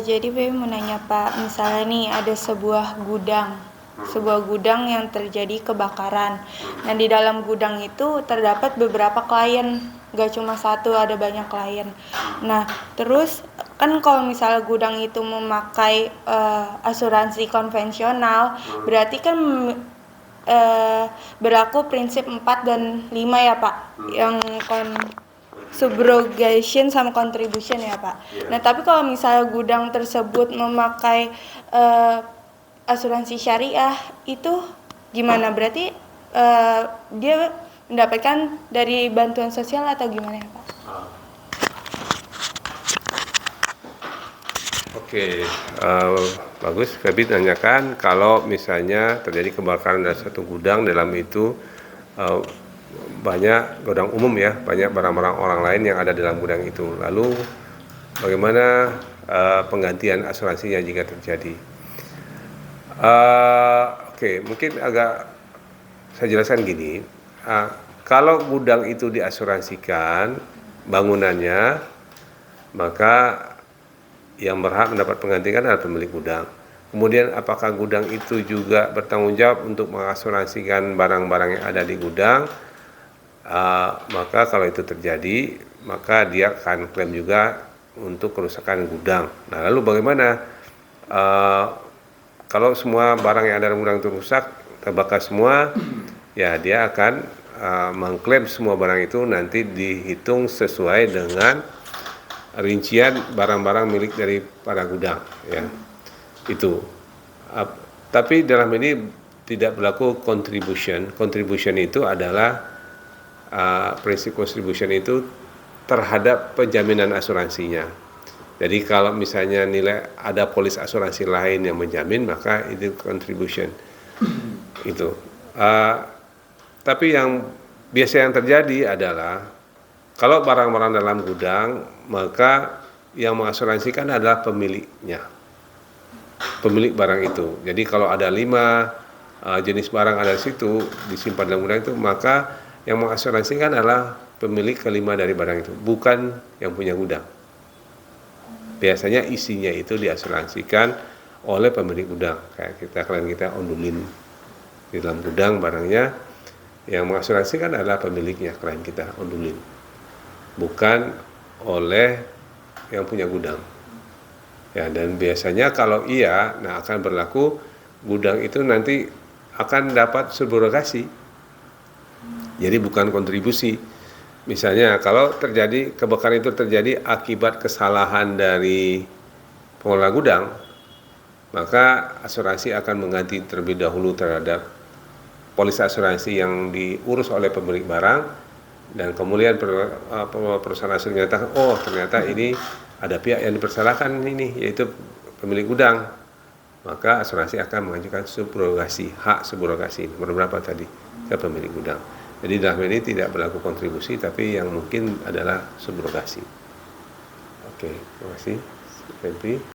Jadi Feby mau nanya Pak, misalnya nih ada sebuah gudang yang terjadi kebakaran. Nah di dalam gudang itu terdapat beberapa klien, gak cuma satu, ada banyak klien. Nah terus kan kalau misalnya gudang itu memakai asuransi konvensional, berarti kan berlaku prinsip 4 dan 5 ya Pak, yang subrogation sama contribution ya Pak. Nah tapi kalau misalnya gudang tersebut memakai asuransi syariah itu gimana? Berarti dia mendapatkan dari bantuan sosial atau gimana ya Pak? Oke, bagus. Feby tanyakan kalau misalnya terjadi kebakaran dalam satu gudang, dalam itu banyak gudang umum ya, banyak barang-barang orang lain yang ada dalam gudang itu. Lalu bagaimana penggantian asuransinya jika terjadi? Oke, mungkin agak saya jelaskan gini. Kalau gudang itu diasuransikan bangunannya, maka yang berhak mendapat penggantian adalah pemilik gudang. Kemudian apakah gudang itu juga bertanggung jawab untuk mengasuransikan barang-barang yang ada di gudang? Maka kalau itu terjadi, maka dia akan klaim juga untuk kerusakan gudang. Nah, lalu bagaimana kalau semua barang yang ada dalam gudang itu rusak, terbakar semua, ya dia akan mengklaim semua barang itu nanti dihitung sesuai dengan rincian barang-barang milik dari para gudang ya. Itu. Tapi dalam ini tidak berlaku contribution. Contribution itu adalah prinsip contribution itu terhadap penjaminan asuransinya. Jadi kalau misalnya nilai ada polis asuransi lain yang menjamin, maka itu contribution. Itu. Tapi yang biasa yang terjadi adalah kalau barang-barang dalam gudang, maka yang mengasuransikan adalah pemiliknya, pemilik barang itu. Jadi kalau ada 5 jenis barang ada di situ, disimpan dalam gudang itu, maka yang mengasuransikan adalah pemilik kelima dari barang itu, bukan yang punya gudang. Biasanya isinya itu diasuransikan oleh pemilik gudang. Kayak klien kita ondulin di dalam gudang barangnya, yang mengasuransikan adalah pemiliknya, klien kita ondulin, bukan oleh yang punya gudang. Ya, dan biasanya kalau iya, nah akan berlaku gudang itu nanti akan dapat subrogasi. Jadi bukan kontribusi. Misalnya kalau terjadi kebakaran itu terjadi akibat kesalahan dari pengelola gudang, maka asuransi akan mengganti terlebih dahulu terhadap polis asuransi yang diurus oleh pemilik barang, dan kemudian perusahaan asuransi menyatakan, oh ternyata ini ada pihak yang dipersalahkan ini, yaitu pemilik gudang, maka asuransi akan mengajukan subrogasi, hak subrogasi nomor berapa tadi ke pemilik gudang. Jadi dalam ini tidak berlaku kontribusi, tapi yang mungkin adalah subrogasi. Oke, terima kasih.